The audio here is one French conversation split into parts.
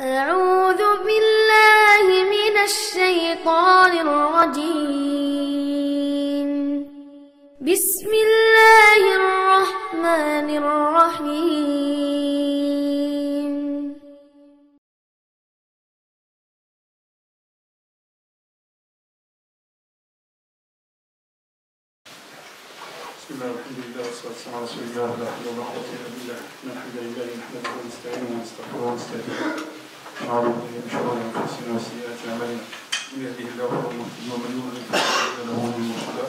أعوذ بالله من الشيطان الرجيم. بسم الله الرحمن الرحيم. بسم الله والحمد لله والصلاة والسلام على رسول الله لا حول ولا قوة إلا بالله إن الحمد لله نحمده ونستعينه ونستغفره ونستهديه ونعوذ بالله من شرور أنفسنا وسيئات أعمالنا من يهده الله فهو المهتدي ومن يضلل فلا له من مرشدا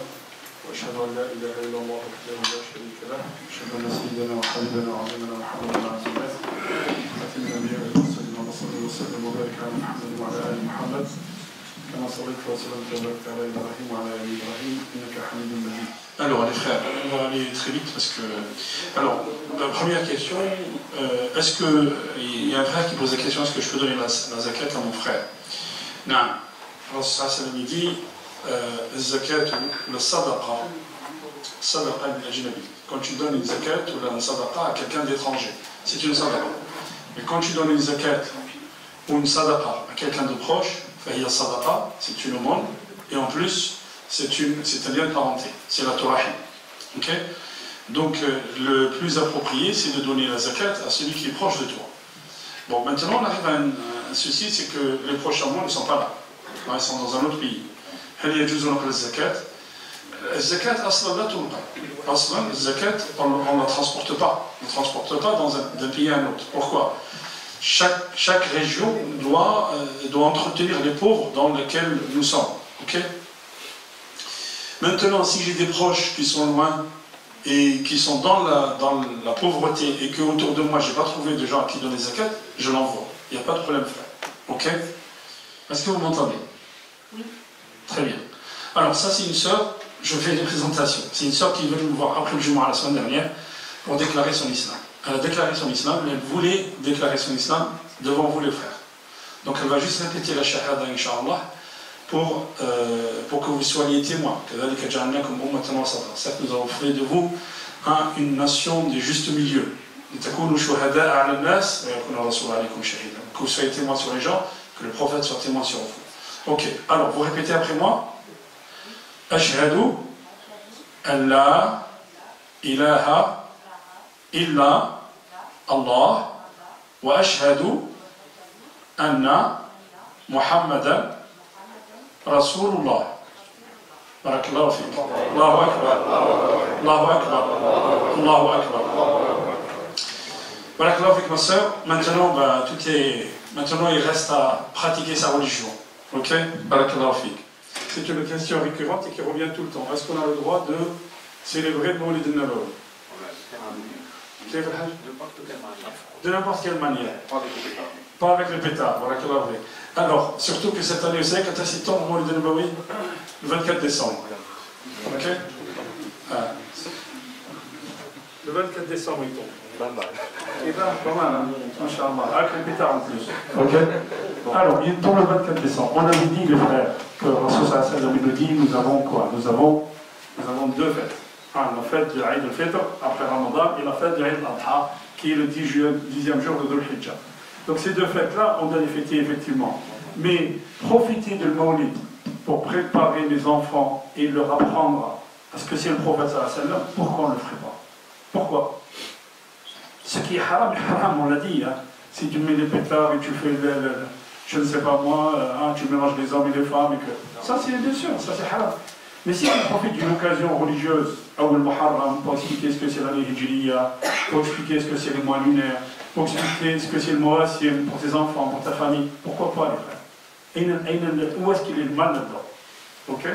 وأشهد أن لا إله إلا الله وحده لا شريك له وأشهد أن سيدنا وحبيبنا وعظيمنا محمدا رسول الله خاتم الأنبياء والمرسلين وصلى وسلم وبارك على محمد وعلى آل محمد كما صليت وسلمت وباركت على إبراهيم وعلى آل إبراهيم إنك حميد مجيد. Alors les frères, on va aller très vite parce que... Alors, la première question, est-ce qu'il y a un frère qui pose la question, est-ce que je peux donner la zakat à mon frère? Non. Alors ça, ça me dit, zakat ou la sadaqa al-ajnabi. Quand tu donnes une zakat ou la sadaqa à quelqu'un d'étranger, c'est une sadaqa. Mais quand tu donnes une zakat ou une sadaqa à quelqu'un de proche, fahiya sadaqa, c'est une aumône, et en plus, c'est un lien de parenté, c'est la Torah. Okay? Donc le plus approprié, c'est de donner la zakat à celui qui est proche de toi. Bon, maintenant on arrive à un souci, c'est que les proches à moi ne sont pas là. Ils sont dans un autre pays. هل يجوز نقل الزكاة؟ الزكاة أصلا لا تنقل. أصلا الزكاة on ne la transporte pas. On ne transporte pas d'un pays à un autre. Pourquoi? Chaque région doit entretenir les pauvres dans lesquels nous sommes. Okay? Maintenant, si j'ai des proches qui sont loin et qui sont dans la pauvreté et qu'autour de moi, je n'ai pas trouvé de gens à qui donner zakat, je l'envoie. Il n'y a pas de problème, frère. Ok? Est-ce que vous m'entendez? Oui. Très bien. Alors, ça, c'est une sœur, je fais des présentations. C'est une sœur qui est venue me voir après le Jumu'ah la semaine dernière pour déclarer son islam. Elle a déclaré son islam, mais elle voulait déclarer son islam devant vous, les frères. Donc, elle va juste répéter la shahada, Inch'Allah, pour que vous soyez témoins. C'est-à-dire que nous avons fait de vous une nation de juste milieu. Que vous soyez témoins sur les gens, que le prophète soit témoin sur vous. Ok, alors vous répétez après moi. Ashhadu an la ilaha illa Allah wa ashhadu anna Muhammadan Rasulullah. Barakallahu fik. Allahu Akbar. Allahu Akbar. Allahu Akbar. Barakallahu fik, ma soeur. Maintenant, maintenant, il reste à pratiquer sa religion. Ok? Barakallahu fik. C'est une question récurrente et qui revient tout le temps. Est-ce qu'on a le droit de célébrer le Mawlid al-Nabawi? De n'importe quelle manière. Pas avec le pétard. Barakallahu fik. Alors, surtout que cette année, vous savez, quand est-ce qu'il tombe au Mawlid al-Nabawi? Le 24 décembre. Ok? Le 24 décembre, il tombe. Et bien, pas mal, hein? Inch'Allah. Avec le pétard en plus. Ok? Alors, il tombe le 24 décembre. On avait dit, les frères, que Rasul sallallahu alayhi wa sallam nous dit, nous avons quoi? Nous avons deux fêtes. La fête du Eid al-Fitr, après Ramadan, et la fête du Eid al-Adha, qui est le 10e jour de Dhul Hijjah. Donc ces deux fêtes-là, on doit les fêter effectivement. Mais profiter de Mawlid pour préparer les enfants et leur apprendre à ce que c'est le prophète sallallahu alayhi wa sallam, pourquoi on ne le ferait pas? Pourquoi? Ce qui est haram, on l'a dit. Hein. Si tu mets les pétards et tu fais je ne sais pas moi, tu mélanges les hommes et les femmes, et que... ça c'est bien sûr, ça c'est haram. Mais si on profite d'une occasion religieuse, ou le Muharram, pour expliquer ce que c'est l'année Hijriya, pour expliquer ce que c'est le mois lunaire, pour expliquer ce que c'est le Moassim pour tes enfants, pour ta famille, pourquoi pas les frères? Où est-ce qu'il est le mal là-dedans? Ok?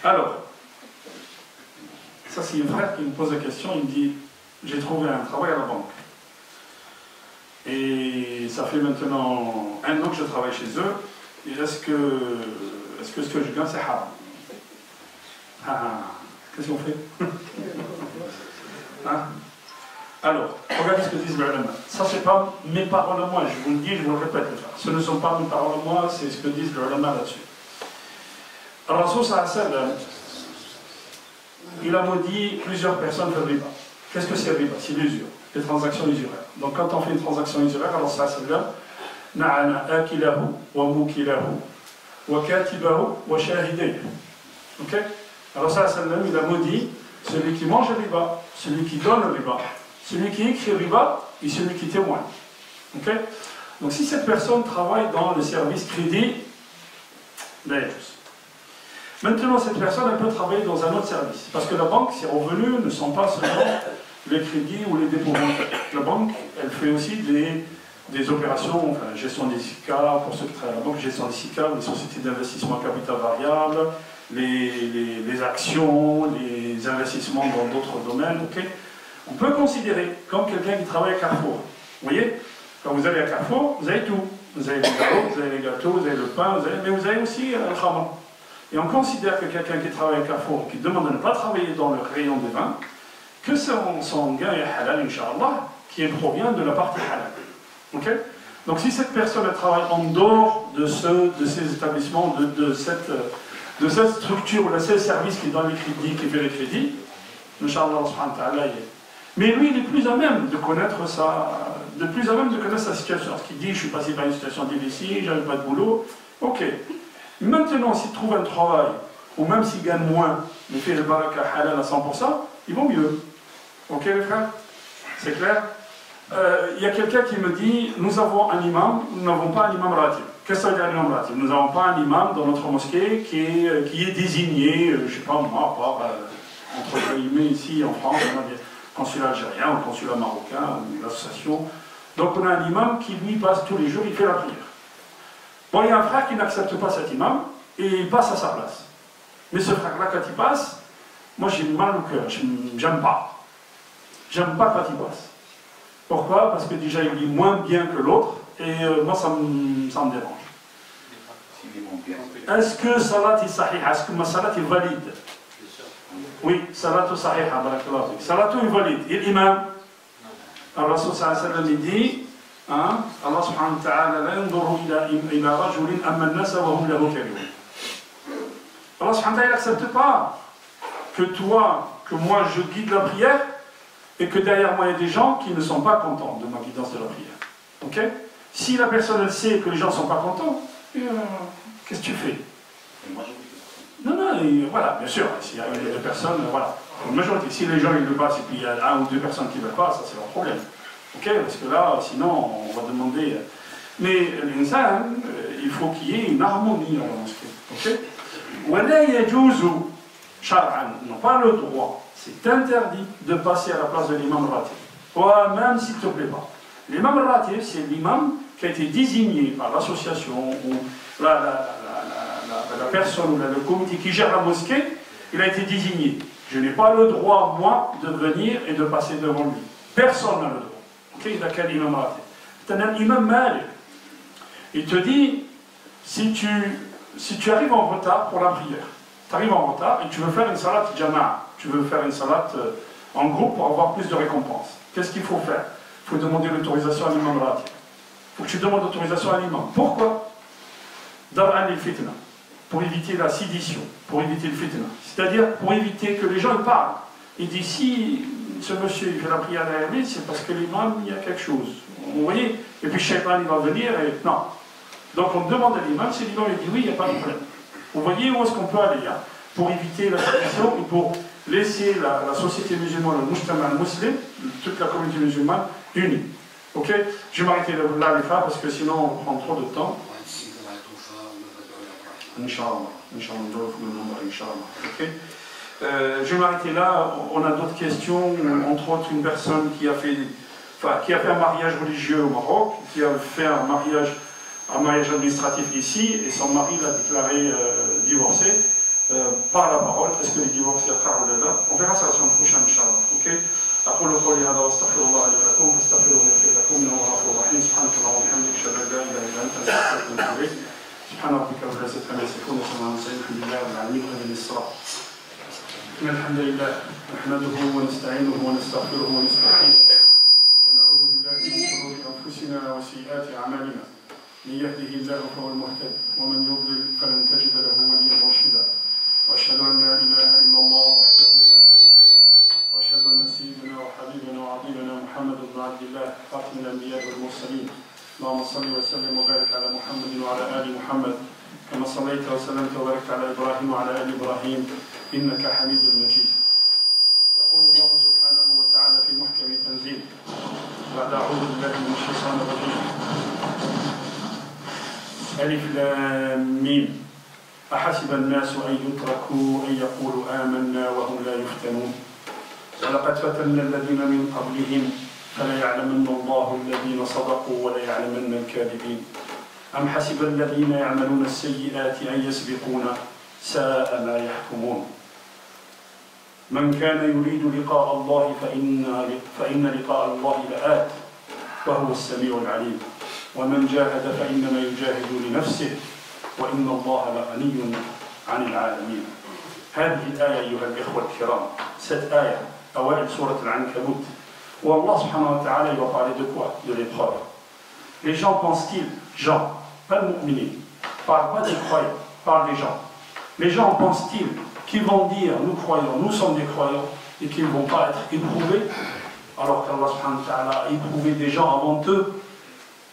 Alors, ça c'est un frère qui me pose la question, il me dit, j'ai trouvé un travail à la banque. Et ça fait maintenant 1 an que je travaille chez eux, et est-ce que ce que je gagne c'est haram? Qu'est-ce qu'on fait? Hein? Alors, regardez ce que disent les ulama. Ça, c'est pas mes paroles à moi, je vous le dis, je vous le répète. Ce ne sont pas mes paroles à moi, c'est ce que disent les ulama là-dessus. Alors, Rasul sallallahu alayhi wa sallam, il a maudit plusieurs personnes de riba. Qu'est-ce que c'est riba? C'est l'usure, les transactions usuraires. Donc, quand on fait une transaction usuraire, alors ça, c'est là, na'ana akilahu wa mukilahu wa katibahu wa shahidayhi. Ok? Alors ça, il a maudit celui qui mange le riba, celui qui donne le riba, celui qui écrit le riba et celui qui témoigne. Ok? Donc si cette personne travaille dans le service crédit, maintenant cette personne elle peut travailler dans un autre service. Parce que la banque, ses revenus ne sont pas seulement les crédits ou les dépôts bancaires. La banque, elle fait aussi des opérations, enfin, gestion des SICA, pour ceux qui travaillent à la banque, gestion des SICA, les sociétés d'investissement à capital variable, les actions, les investissements dans d'autres domaines. Okay. On peut considérer comme quelqu'un qui travaille à Carrefour. Vous voyez, quand vous allez à Carrefour, vous avez tout. Vous avez les gâteaux, vous avez le pain, mais vous avez aussi le khamar. Et on considère que quelqu'un qui travaille à Carrefour, qui demande de ne pas travailler dans le rayon des vins, que son gain est halal, Inch'Allah, qui provient de la partie halal. Okay. Donc si cette personne travaille en dehors de ces établissements, de cette structure ou de ce service qui donne les crédits, qui fait les crédits, Inch'Allah, mais lui, il est plus à même de connaître sa situation. Parce qu'il dit, je suis passé par une situation difficile, j'avais pas de boulot. Ok. Maintenant, s'il trouve un travail, ou même s'il gagne moins, mais fait le baraka halal à 100%, il vaut mieux. Ok, les frères? C'est clair? Il y a quelqu'un qui me dit, nous avons un imam, nous n'avons pas un imam ratib. Qu'est-ce que ça veut dire un imam ratib? Nous n'avons pas un imam dans notre mosquée qui est désigné, je ne sais pas moi, par, entre guillemets, ici en France, on a des consulat algérien, ou consulat marocain, ou l'association. Donc on a un imam qui lui passe tous les jours, il fait la prière. Bon, il y a un frère qui n'accepte pas cet imam, et il passe à sa place. Mais ce frère-là, quand il passe, moi j'ai mal au cœur, j'aime pas. J'aime pas quand il passe. Pourquoi? Parce que déjà il lit moins bien que l'autre, et moi ça me dérange. Est-ce que salat est sahih? Est-ce que ma salat est valide? Oui, salatu sahiha, barakallahu fik. Salatu est valide. Et l'imam, Allah sallallahu alayhi wa sallam dit, Allah subhanahu wa ta'ala la yanduru ila rajulin amma an-nasa wa hum lahu karihun. Allah subhanahu wa ta'ala n'accepte pas que moi je guide la prière et que derrière moi il y a des gens qui ne sont pas contents de ma guidance de la prière. Ok? Si la personne elle sait que les gens ne sont pas contents, qu'est-ce que tu fais? Non, voilà, bien sûr, s'il y a deux personnes, voilà. En majorité, si les gens ils le passent et puis il y a un ou deux personnes qui ne veulent pas, ça c'est leur problème. Ok? Parce que là, sinon, on va demander. Mais l'insan, il faut qu'il y ait une harmonie dans la mosquée. Ok? Wala yajuzu shar'an, on n'a pas le droit, c'est interdit de passer à la place de l'imam ratib. Toi, même s'il ne te plaît pas. L'imam ratib, c'est l'imam qui a été désigné par l'association ou la personne ou le comité qui gère la mosquée, il a été désigné. Je n'ai pas le droit, moi, de venir et de passer devant lui. Personne n'a le droit. Ok, il a quel imam ratib? C'est un imam Malik. Il te dit, si tu arrives en retard pour la prière, tu arrives en retard et tu veux faire une salat jama'a, tu veux faire une salat en groupe pour avoir plus de récompenses. Qu'est-ce qu'il faut faire? Il faut demander l'autorisation à l'imam ratib. Il faut que tu demandes l'autorisation à l'imam. Pourquoi? Dar'an al-fitna, pour éviter la sédition, pour éviter le fitna. C'est-à-dire pour éviter que les gens ils parlent. Il dit si ce monsieur il fait la prière derrière lui, c'est parce que l'imam il y a quelque chose. Vous voyez? Et puis Shaitan il va venir et non. Donc on demande à l'imam, si l'imam il dit oui, il n'y a pas de problème. Vous voyez où est-ce qu'on peut aller pour éviter la sédition et pour laisser la société musulmane, le mujtama musulman, toute la communauté musulmane unie. Ok? Je vais m'arrêter là les frères parce que sinon on prend trop de temps. Inch'Allah, okay. Je vais m'arrêter là. On a d'autres questions, entre autres une personne qui a fait un mariage religieux au Maroc, qui a fait un mariage administratif ici, et son mari l'a déclaré divorcé par la parole. Est-ce que les divorcés là? On verra ça la semaine prochaine, Inch'Allah. Ok? أقول قولي هذا وأستغفر الله لي ولكم فاستغفروه يغفر لكم إنه هو الغفور الرحيم سبحانك اللهم وبحمدك أشهد أن لا إله إلا أنت أستغفرك وأتوب إليك سبحان ربك رب العزة عما يصفون وسلام على المرسلين الحمد لله رب العالمين ومن الصلاة. إن الحمد لله نحمده ونستعينه ونستغفره ونستهديه ونعوذ بالله من شرور أنفسنا وسيئات أعمالنا من يهده الله فهو المهتد ومن يضلل فلن تجد له وليا مرشدا وأشهد أن لا إله إلا الله وحده لا شريك له وأشهد أن سيدنا وحبيبنا وعظيمنا محمد بن عبد الله خاتم الأنبياء والمرسلين اللهم صل وسلم وبارك على محمد وعلى آل محمد كما صليت وسلمت وباركت على إبراهيم وعلى آل إبراهيم إنك حميد مجيد. يقول الله سبحانه وتعالى في محكم تنزيل بعد أعوذ بالله من الشيطان الرجيم ألف لام ميم أحسب الناس أن يتركوا أن يقولوا آمنا وهم لا يفتنون ولقد فتنا الذين من قبلهم فليعلمن الله الذين صدقوا وليعلمن الكاذبين أم حسب الذين يعملون السيئات أن يسبقونا ساء ما يحكمون من كان يريد لقاء الله فإن لقاء الله لآت وهو السميع العليم ومن جاهد فإنما يجاهد لنفسه وإن الله لغني عن العالمين. هذه الآية أيها الإخوة الكرام, cette آية أوائل سورة العنكبوت, où Allah subhanahu wa ta'ala il va parler de quoi? De l'épreuve. Les gens pensent-ils, pas le mu'minin, parle pas des croyants, parle des gens. Les gens pensent-ils qu'ils vont dire nous croyons, nous sommes des croyants et qu'ils ne vont pas être éprouvés, alors qu'Allah subhanahu wa ta'ala a éprouvé des gens avant eux,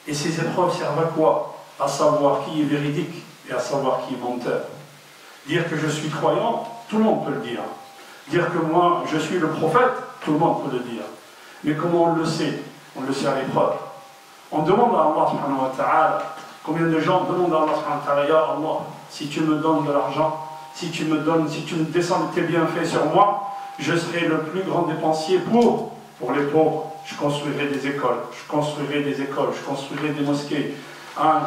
et ces épreuves servent à quoi? À savoir qui est véridique et à savoir qui est menteur. Dire que je suis croyant, tout le monde peut le dire. Dire que moi je suis le prophète, tout le monde peut le dire. Mais comment on le sait? On le sait à l'épreuve. On demande à Allah subhanahu wa ta'ala, combien de gens demandent à Allah subhanahu wa ta'ala, Ya Allah, si tu me donnes de l'argent, si tu me descends tes bienfaits sur moi, je serai le plus grand dépensier pour les pauvres. Je construirai des écoles, je construirai des mosquées,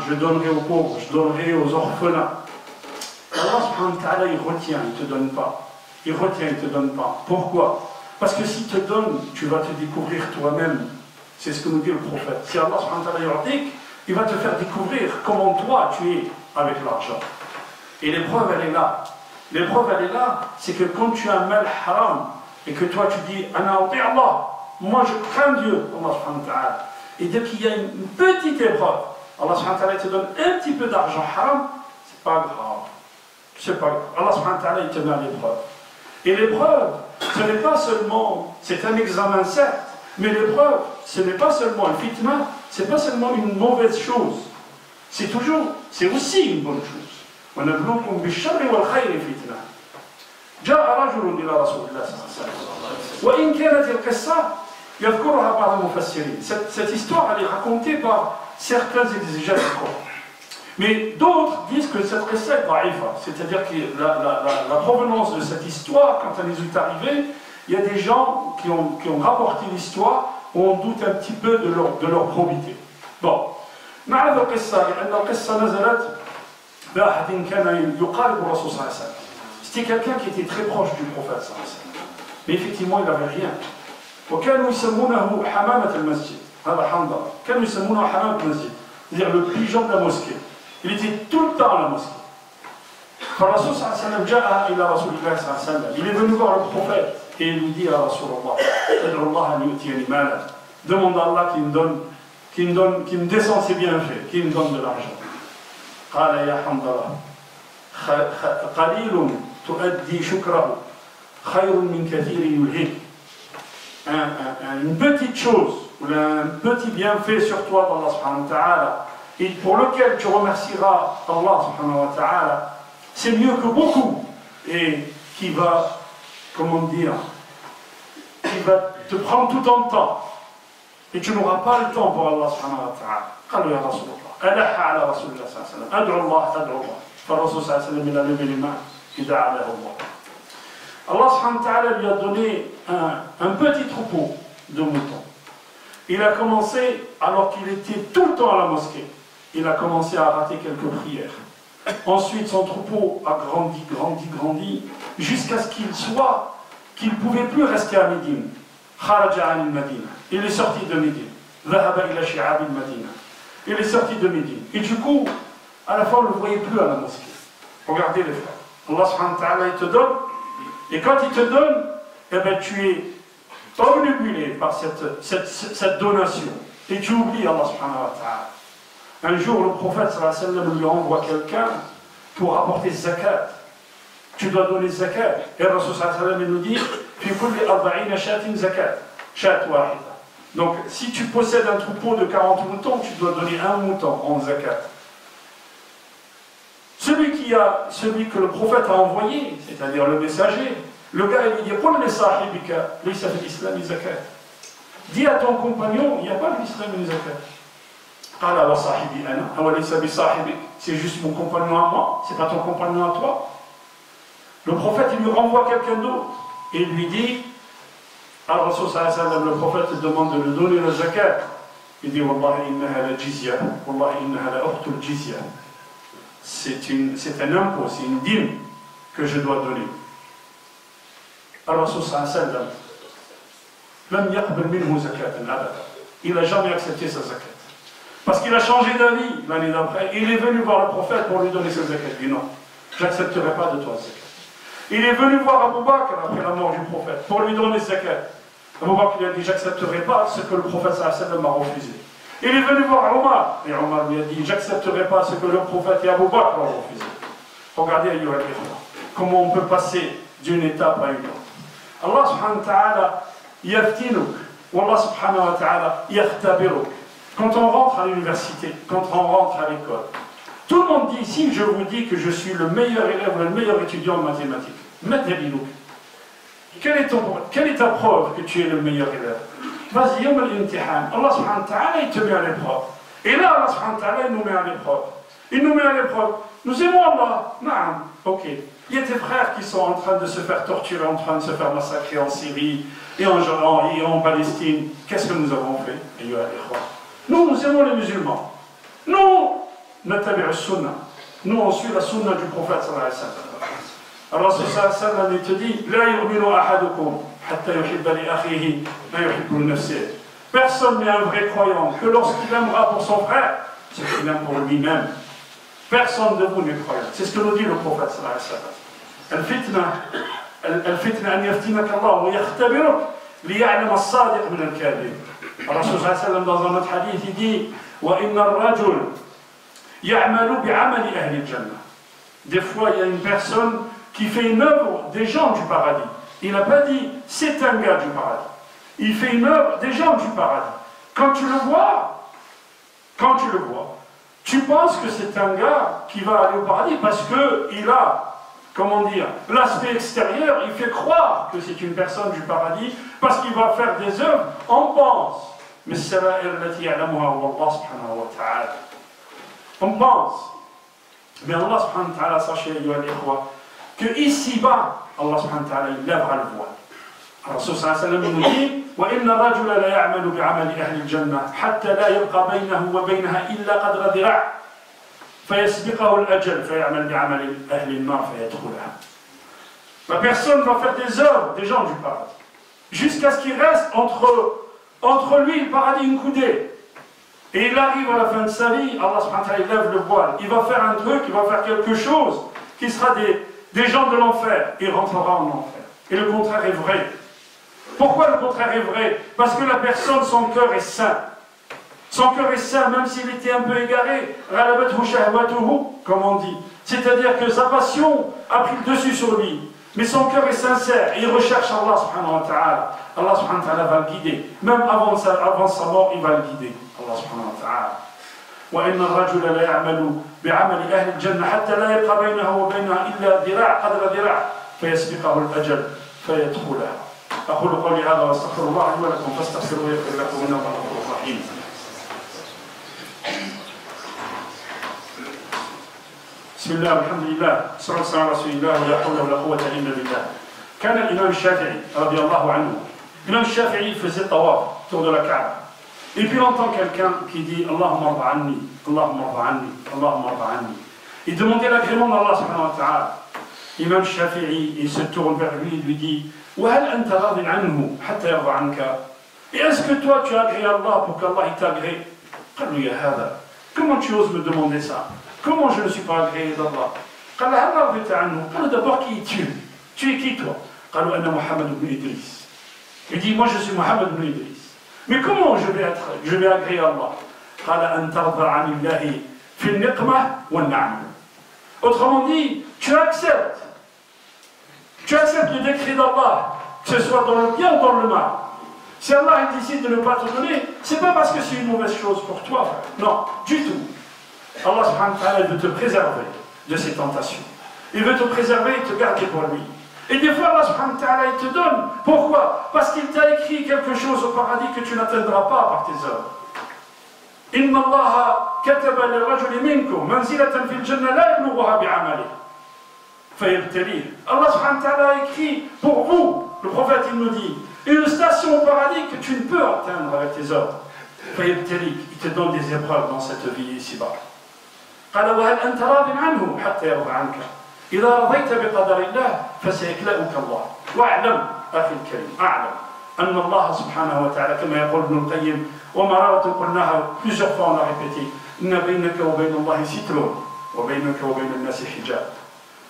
je donnerai aux pauvres, je donnerai aux orphelins. Allah subhanahu wa ta'ala, il retient, il ne te donne pas. Il retient, il ne te donne pas. Pourquoi? Parce que s'il te donne, tu vas te découvrir toi-même. C'est ce que nous dit le prophète. Si Allah subhanahu wa ta'ala il va te faire découvrir comment toi tu es avec l'argent. Et l'épreuve elle est là. L'épreuve elle est là, c'est que quand tu as un mal haram et que toi tu dis Ana ati Allah, moi je crains Dieu, Allah subhanahu wa ta'ala. Et dès qu'il y a une petite épreuve, Allah subhanahu wa ta'ala te donne un petit peu d'argent haram, c'est pas grave. C'est pas grave. Allah subhanahu wa ta'ala il te met à l'épreuve. Et l'épreuve, ce n'est pas seulement, c'est un examen certes, mais l'épreuve, ce n'est pas seulement un fitna, c'est pas seulement une mauvaise chose. C'est aussi une bonne chose. ونبلوكم بالشر والخير فتنة. جاء رجل إلى رسول الله صلى الله عليه وسلم. وإن كانت القصة يذكرها بعض المفسرين. Cette histoire elle est racontée par certains exégètes du Coran. Mais d'autres disent que cette qissa est da'ifa, c'est-à-dire que la provenance de cette histoire, quand elle nous est arrivée, il y a des gens qui ont rapporté l'histoire où on doute un petit peu de leur probité. Bon. نعرف القصة لأن القصة نزلت بأحد كان يقارب الرسول صلى الله عليه وسلم. C'était quelqu'un qui était très proche du prophète صلى الله عليه وسلم. Mais effectivement, il n'avait rien. وكانوا يسمونه حمامة المسجد. هذا حنظلة. كانوا يسمونه حمامة المسجد. C'est-à-dire le pigeon de la mosquée. Il était tout le temps à la mosquée. فالرسول صلى الله عليه وسلم جاء إلى رسول الله صلى الله عليه وسلم. Il est venu voir le prophète et il lui dit à Rasulullah, ادعو الله أن يؤتيني مالا. Demande à Allah qu'il me descende ses bienfaits, qu'il me donne de l'argent. قال يا حنظلة قليل تؤدي شكره خير من كثير يلهيك. Une petite chose ou un petit bienfait sur toi d'Allah subhanahu wa ta'ala et pour lequel tu remercieras Allah subhanahu wa ta'ala, c'est mieux que beaucoup et qui va, comment dire, qui va te prendre tout en temps et tu n'auras pas le temps pour Allah subhanahu wa ta'ala. قالوا يا رسول الله ألح على رسول الله صلى الله عليه وسلم أدعو الله فالرسول صلى الله عليه وسلم il a levé les mains et دعا له الله. Allah subhanahu wa ta'ala lui a donné un petit troupeau de moutons. Il a commencé, alors qu'il était tout le temps à la mosquée, il a commencé à rater quelques prières. Ensuite, son troupeau a grandi, jusqu'à ce qu'il ne pouvait plus rester à Médine. Kharaja an al-Madina. Il est sorti de Médine. Dhahaba ila shi'ab al-Madina. Il est sorti de Médine. Et du coup, à la fin, on ne le voyait plus à la mosquée. Regardez les frères. Allah subhanahu wa ta'ala, il te donne. Et quand il te donne, eh ben, tu es obnubilé par cette donation. Et tu oublies Allah subhanahu wa ta'ala. Un jour, le prophète sallallahu alayhi wa sallam lui envoie quelqu'un pour apporter zakat. Tu dois donner zakat. Et le Rasul sallallahu alayhi wa sallam nous dit, fi kulli arba'ina shatin zakat. Shat wahida. Donc, si tu possèdes un troupeau de 40 moutons, tu dois donner un mouton en zakat. Celui que le prophète a envoyé, c'est-à-dire le messager, le gars il dit qul li sahibika laysa fil islam zakat. Dis à ton compagnon, il n'y a pas l'islam ni zakat. Qala wa sahibi ana wa laysa bi sahibi. C'est juste mon compagnon à moi, c'est pas ton compagnon à toi. Le prophète il lui renvoie quelqu'un d'autre et il lui dit, alors le prophète demande de lui donner le zakat. Il dit wallahi innaha la jizya, wallahi innaha la ukhtul jizya. C'est un impôt, c'est une dîme que je dois donner. Alors il n'a jamais accepté sa zakat. Parce qu'il a changé d'avis l'année d'après. Il est venu voir le prophèet pour lui donner sa zakat. Il dit non, je n'accepterai pas de toi zakat. Il est venu voir Abu Bakr après la mort du prophète pour lui donner sa zakat. Abu Bakr lui a dit j'accepterai pas ce que le prophète sallallahu m'a refusé. Il est venu voir Omar, et Omar lui a dit j'accepterai pas ce que le prophète et Abu Bakr ont refusé. Regardez comment on peut passer d'une étape à une autre. Allah subhanahu wa ta'ala yaftinuk, wa Allah subhanahu wa ta'ala yakhtabiruk. Quand on rentre à l'université, quand on rentre à l'école, tout le monde dit ici, je vous dis que je suis le meilleur élève, le meilleur étudiant en mathématiques. Madhalilouk. Quelle est ta preuve que tu es le meilleur élève? Vas-y, yom al-imtihan. Allah subhanahu wa ta'ala, il te met à l'épreuve. Et là, Allah subhanahu wa ta'ala, il nous met à l'épreuve. Il nous met à l'épreuve. Nous aimons Allah. Naam. Ok. Il y a tes frères qui sont en train de se faire torturer, en train de se faire massacrer en Syrie et en Palestine. Qu'est-ce que nous avons fait? Nous, nous aimons les musulmans. Nous, on suit la sunna du prophète sallallahu alayhi wa sallam. Alors, sallallahu alayhi wa sallam, il te dit, la yu'minu ahadukum hatta yuhibba li akhihi ma yuhibbu li nafsihi. Personne n'est un vrai croyant que lorsqu'il aimera pour son frère, ce qu'il aime pour lui-même. Personne de vous n'est croyant. C'est ce que nous dit le prophète sallallahu alayhi wa sallam. الفتنة أن يفتنك الله ويختبرك ليعلم الصادق من الكاذب. الرسول صلى الله عليه وسلم dans un autre hadith il dit وإن الرجل يعمل بعمل أهل الجنة. Des fois il y a une personne qui fait une œuvre des gens du paradis. Il n'a pas dit c'est un gars du paradis. Il fait une œuvre des gens du paradis. Quand tu le vois, tu penses que c'est un gars qui va aller au paradis parce qu'il a, comment dire, l'aspect extérieur, il fait croire que c'est une personne du paradis parce qu'il va faire des œuvres, on pense. Mais c'est la on pense. Mais Allah subhanahu wa ta'ala, sachez, que ici-bas, Allah subhanahu wa ta'ala, il lèvera le voile. الرسول صلى الله عليه وسلم يقول وإن الرجل لا يعمل بعمل أهل الجنة حتى لا يبقى بينه وبينها إلا قدر ذراع فيسبقه الأجل فيعمل بعمل أهل النار فيدخلها. La personne va faire des œuvres des gens du paradis jusqu'à ce qu'il reste entre lui et le paradis une coudée. Et il arrive à la fin de sa vie, Allah subhanahu wa ta'ala lève le voile. Il va faire un truc, il va faire quelque chose qui sera des gens de l'enfer. Il rentrera en enfer. Et le contraire est vrai. Pourquoi le contraire est vrai? Parce que la personne, son cœur est sain. Son cœur est sain, même s'il était un peu égaré. Comme on dit. C'est-à-dire que sa passion a pris le dessus sur lui. Mais son cœur est sincère. Et il recherche Allah subhanahu wa ta'ala. Allah subhanahu wa ta'ala va le guider. Même avant sa mort, il va le guider. Allah subhanahu wa ta'ala. وإن الرجل لا يعمل بعمل أهل الجنة حتى لا يبقى بينه وبينها إلا ذراع قدر ذراع فيسبقه الأجل فيدخلها. أقول قولي هذا وأستغفر الله لي ولكم فاستغفروه يغفر لكم إنه هو الغفور الرحيم. بسم الله والحمد لله والصلاة والسلام على رسول الله ولا حول ولا قوة إلا بالله. كان الإمام الشافعي رضي الله عنه. الإمام الشافعي faisait الطواف autour de la Kaaba. Et puis il entend quelqu'un qui dit Allahumma arda anni, Allahumma arda anni, Allahumma arda anni. Il demandait l'agrément d'Allah subhanahu wa ta'ala. Imam Shafi'i, il se tourne vers lui et lui dit وهل أنت راض عنه حتى يرضى عنك. Et est-ce que toi tu as agréé Allah pour qu'Allah t'agrée? قال له يا هذا, comment tu oses me demander ça? Comment je ne suis pas agréé d'Allah? قال له هل رضيت عنه. قال d'abord qui es-tu? Tu es qui toi? قالوا أنا محمد بن إدريس. Il dit moi je suis Mohammed ibn Idris. Mais comment je vais agréer Allah? قال أن ترضى عن الله في النقمة والنعمة. Autrement dit, tu acceptes le décret d'Allah, que ce soit dans le bien ou dans le mal. Si Allah décide de ne pas te donner, c'est pas parce que c'est une mauvaise chose pour toi, frère. Non, du tout. Allah subhanahu wa ta'ala veut te préserver de ces tentations. Il veut te préserver et te garder pour lui. Et des fois, Allah subhanahu wa ta'ala, il te donne. Pourquoi? Parce qu'il t'a écrit quelque chose au paradis que tu n'atteindras pas par tes œuvres. Inna Allah kataba lirrajuli minkum manzilatan fil jannah la yablughuha bi'amalihi. Allah subhanahu wa ta'ala a écrit pour vous, le prophète il nous dit, une station au paradis que tu ne peux atteindre avec tes œuvres. Il te donne des épreuves dans cette vie ici-bas. قال وهل أنت راض عنه حتى يرضى عنك إذا رضيت بقدر الله فسيكلأك الله واعلم أخي الكريم أعلم أن الله سبحانه وتعالى كما يقول ابن القيم ومرارة قلناها plusieurs fois on l'a répété إن بينك وبين الله ستر وبينك وبين الناس حجاب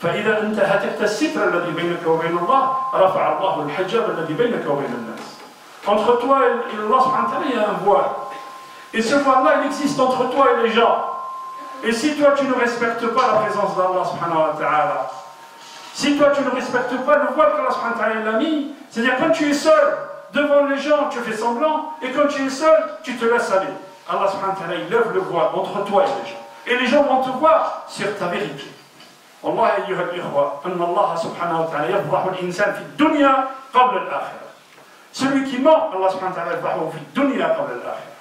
فإذا أنت هتكت الستر الذي بينك وبين الله رفع الله الحجاب الذي بينك وبين الناس. Entre toi et Allah subhanahu wa ta'ala il y a un voile et ce voile-là il existe entre toi et les gens. Et si toi tu ne respectes pas la présence d'Allah subhanahu wa ta'ala, si toi tu ne respectes pas le voile qu'Allah subhanahu wa ta'ala a mis, c'est-à-dire quand tu es seul devant les gens, tu fais semblant, et quand tu es seul, tu te laisses aller. Allah subhanahu wa ta'ala il lève le voile entre toi et les gens. Et les gens vont te voir sur ta vérité. Allah ayyuha al-ikhwa, anna Allah subhanahu wa ta'ala yafdahu al-insan fi dunya qabla al-akhirah. Celui qui ment, Allah subhanahu wa ta'ala yafdahu fi dunya qabla al-akhirah.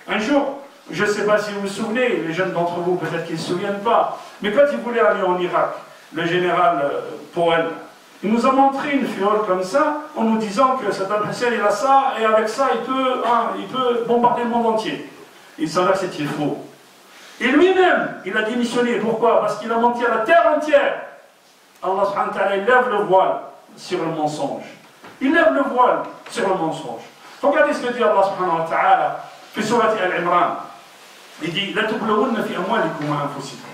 Un jour, je ne sais pas si vous vous souvenez, les jeunes d'entre vous peut-être qu'ils ne se souviennent pas, mais quand il voulait aller en Irak, le général Powell, il nous a montré une fiole comme ça, en nous disant que Saddam Hussein il a ça, et avec ça il peut bombarder le monde entier. Il s'avère que c'était faux. Et lui-même, il a démissionné. Pourquoi? Parce qu'il a menti à la terre entière. Allah subhanahu wa ta'ala, il lève le voile sur le mensonge. Il lève le voile sur le mensonge. Regardez ce que dit Allah subhanahu wa ta'ala, في سورة Al-Imran. Il dit لا تبلغن في أموالكم وأنفسكم.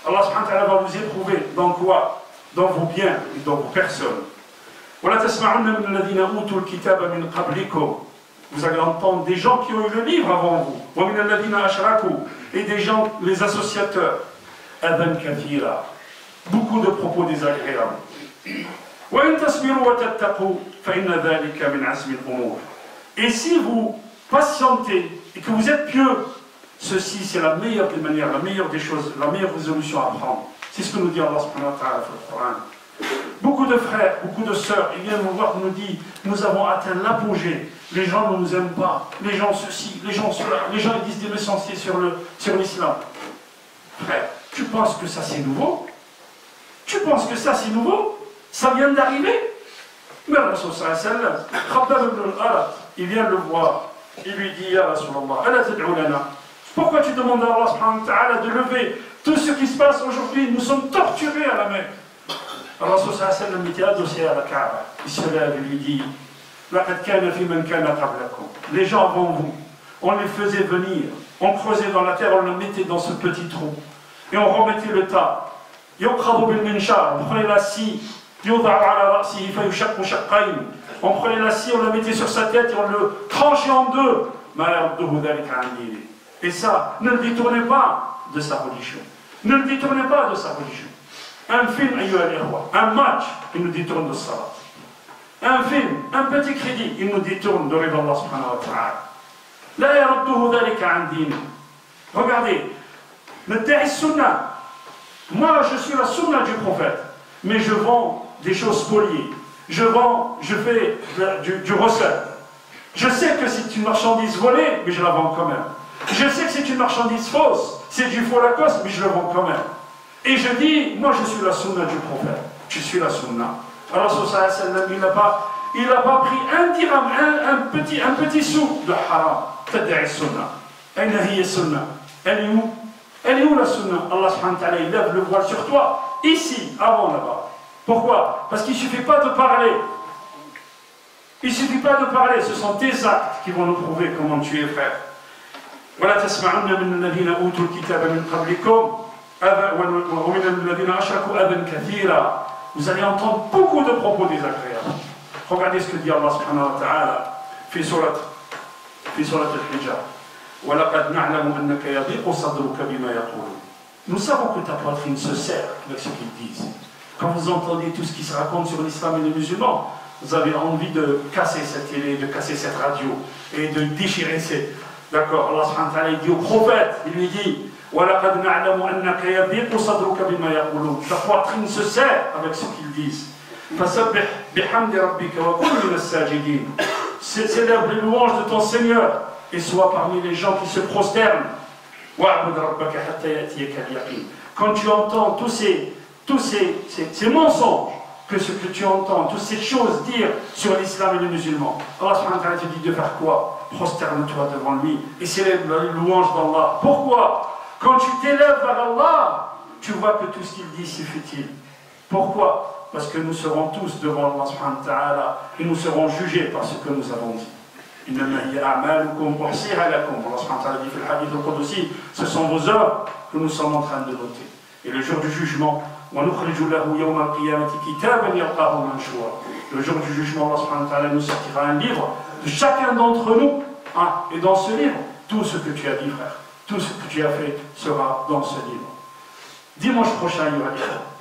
Allah subhanahu wa ta'ala va vous éprouver dans quoi? Dans vos biens et dans vos personnes. ولا تسمعن من الذين أوتوا الكتاب من قبلكم. Vous allez entendre des gens qui ont eu le livre avant vous. ومن الذين أشركوا. Et des gens, les associateurs. أذًا كثيرا. Beaucoup de propos désagréables. وإن تصبروا وتتقوا فإن ذلك من عزم الأمور. Et si vous patientez et que vous êtes pieux, ceci c'est la meilleure des manières, la meilleure des choses, la meilleure résolution à prendre. C'est ce que nous dit Allah subhanahu wa ta'ala dans le Coran. Beaucoup de frères, beaucoup de sœurs, ils viennent nous voir, nous disent, nous avons atteint l'apogée, les gens ne nous aiment pas, les gens ceci, les gens cela, les gens ils disent des méchancetés sur l'islam. Frère, tu penses que ça c'est nouveau? Tu penses que ça c'est nouveau? Ça vient d'arriver? Mais Rasul sallallahu alayhi wa sallam, Khabbab ibn al-Arat, il vient le voir. Il lui dit, Ya Rasulallah, pourquoi tu demandes à Allah subhanahu wa ta'ala de lever tout ce qui se passe aujourd'hui? Nous sommes torturés à la Mecque. Rasul sallallahu alayhi wa sallam était adossé à la Kaaba. Il se lève et lui dit, les gens avant vous, on les faisait venir, on creusait dans la terre, on les mettait dans ce petit trou. Et on remettait le tas. On prenait la scie, on prenait la scie, on la mettait sur sa tête et on le tranchait en deux. Et ça, ne le détournez pas de sa religion. Ne le détournez pas de sa religion. Un film, un match, il nous détourne de salat. Un film, un petit crédit, il nous détourne de Rida Allah subhanahu wa ta'ala. La yarudduhu dhalika an dini. Regardez, le da'i sunnah. Moi, je suis la sunnah du prophète, mais je vends des choses spoliées. Je fais du recel. Je sais que c'est une marchandise volée, mais je la vends quand même. Je sais que c'est une marchandise fausse, c'est du faux Lacoste, mais je le vends quand même. Et je dis, moi je suis la sunna du prophète. Je suis la sunna. Alors, il n'a pas pris un dirham, un petit sou de haram. Tadda'i sunna. Aina hiya sunna. Elle est où? Elle est où la sunna? Allah subhanahu wa ta'ala, il lève le voile sur toi, ici, avant là-bas. Pourquoi? Parce qu'il ne suffit pas de parler. Il ne suffit pas de parler, ce sont tes actes qui vont nous prouver comment tu es, frère. ولا تسمعن من الذين أوتوا الكتاب من قبلكم ومن الذين أشركوا أذًا كثيرا. Vous allez entendre beaucoup de propos désagréables. Regardez ce que dit Allah subhanahu wa ta'ala في سورة الحجر. وَلَقَدْ نَعْلَمُ أَنَّكَ يَضِيقُ صَدْرُكَ بِمَا يَقُولُونَ. Nous savons que ta poitrine se serre avec ce qu'ils disent. Quand vous entendez tout ce qui se raconte sur l'islam et les musulmans, vous avez envie de casser cette télé, de casser cette radio et de déchirer ces... D'accord, Allah subhanahu wa ta'ala dit au prophète, il lui dit وَلَقَدْ نَعْلَمُ أَنَّكَ يَضِيقُ صَدْرُكَ بِمَا يَقُولُونَ. Ta poitrine se serre avec ce qu'ils disent. فَسَبِّحْ بِحَمْدِ رَبِّكَ وَكُنْ مِنَ السَّاجِدِينَ. Célèbre les louanges de ton Seigneur et sois parmi les gens qui se prosternent. وَاعْبُدْ رَبَّكَ حَتَّى يَأْتِيَكَ الْيَقِينُ. Quand tu entends tous ces mensonges, que ce que tu entends, toutes ces choses dire sur l'islam et les musulmans, Allah subhanahu wa ta'ala te dit de faire quoi? Prosterne-toi devant lui et célèbre la louange d'Allah. Pourquoi? Quand tu t'élèves vers Allah, tu vois que tout ce qu'il dit c'est futile. Pourquoi? Parce que nous serons tous devant Allah subhanahu wa ta'ala et nous serons jugés par ce que nous avons dit. Allah subhanahu wa ta'ala dit dans le hadith al-Qudsi, ce sont vos œuvres que nous sommes en train de noter. Et le jour du jugement, le jour du jugement, Allah subhanahu wa ta'ala nous sortira un livre de chacun d'entre nous. Et dans ce livre, tout ce que tu as dit, frère, tout ce que tu as fait sera dans ce livre. Dimanche prochain,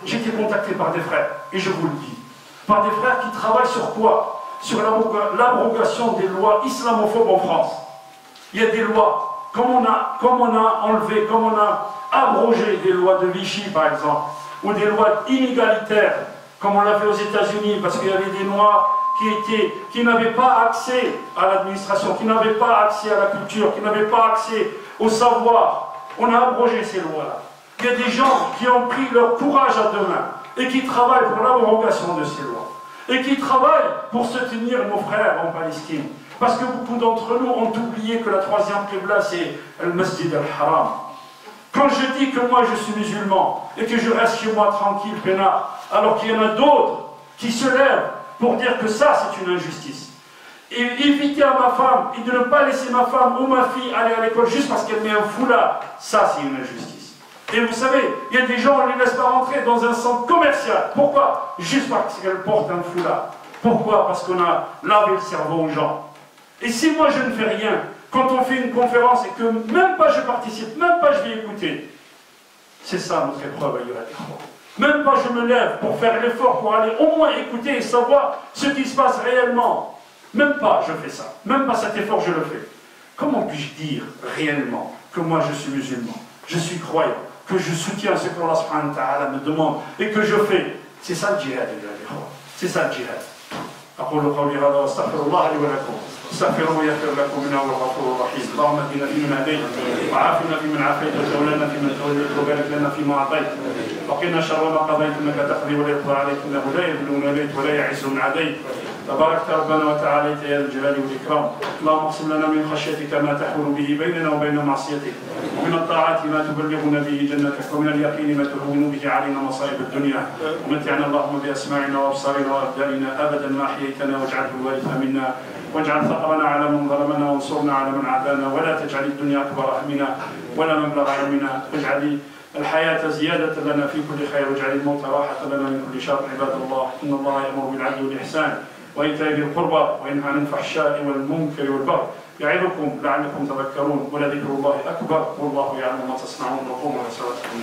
j'ai été contacté par des frères, et je vous le dis, par des frères qui travaillent sur quoi? Sur l'abrogation des lois islamophobes en France. Il y a des lois, comme on a enlevé, comme on a abrogé des lois de Vichy, par exemple, ou des lois inégalitaires, comme on l'a fait aux États-Unis, parce qu'il y avait des Noirs qui n'avaient pas accès à l'administration, qui n'avaient pas accès à la culture, qui n'avaient pas accès au savoir. On a abrogé ces lois-là. Il y a des gens qui ont pris leur courage à deux mains et qui travaillent pour l'abrogation de ces lois. Et qui travaillent pour soutenir nos frères en Palestine. Parce que beaucoup d'entre nous ont oublié que la troisième qibla, c'est le Masjid al-Haram. Quand je dis que moi je suis musulman et que je reste chez moi tranquille, peinard, alors qu'il y en a d'autres qui se lèvent pour dire que ça c'est une injustice. Et éviter à ma femme et de ne pas laisser ma femme ou ma fille aller à l'école juste parce qu'elle met un foulard, ça c'est une injustice. Et vous savez, il y a des gens, on ne les laisse pas rentrer dans un centre commercial. Pourquoi? Juste parce qu'elle porte un foulard. Pourquoi? Parce qu'on a lavé le cerveau aux gens. Et si moi je ne fais rien, quand on fait une conférence et que même pas je participe, même pas je vais écouter, c'est ça notre épreuve, même pas je me lève pour faire l'effort, pour aller au moins écouter et savoir ce qui se passe réellement. Même pas je fais ça, même pas cet effort je le fais. Comment puis-je dire réellement que moi je suis musulman, je suis croyant, que je soutiens ce que Allah subhanahu wa ta'ala me demande et que je fais? C'est ça le djihad, c'est ça le djihad. أقول قولي هذا واستغفر الله لي ولكم استغفروه ويغفر لكم انه هو الغفور الرحيم. اللهم اهدنا فيمن هديت وعافنا فيمن عافيت وتولنا فيمن توليت وبارك لنا فيما اعطيت وقنا شر ما قضيت انك تقضي ولا يقضى عليك انه لا يذل من واليت ولا يعز من عاديت. تباركت ربنا وتعاليت يا ذا الجلال والاكرام. اللهم اقسم لنا من خشيتك ما تحول به بيننا وبين معصيتك ومن الطاعات ما تبلغنا به جنتك ومن اليقين ما تهون به علينا مصائب الدنيا ومتعنا اللهم باسماعنا وابصارنا وابداننا ابدا ما احييتنا واجعله الوارث منا واجعل ثأرنا على من ظلمنا وانصرنا على من عادانا ولا تجعل الدنيا أكبر همنا ولا مبلغ علمنا واجعل الحياة زيادة لنا في كل خير واجعل الموت راحة لنا من كل شر. عباد الله إن الله يأمر بالعدل والإحسان وإيتاء ذي القربى وينهى عن الفحشاء والمنكر والبغي يعظكم لعلكم تذكرون ولذكر الله أكبر والله يعلم ما تصنعون وقوموا إلى صلاتكم.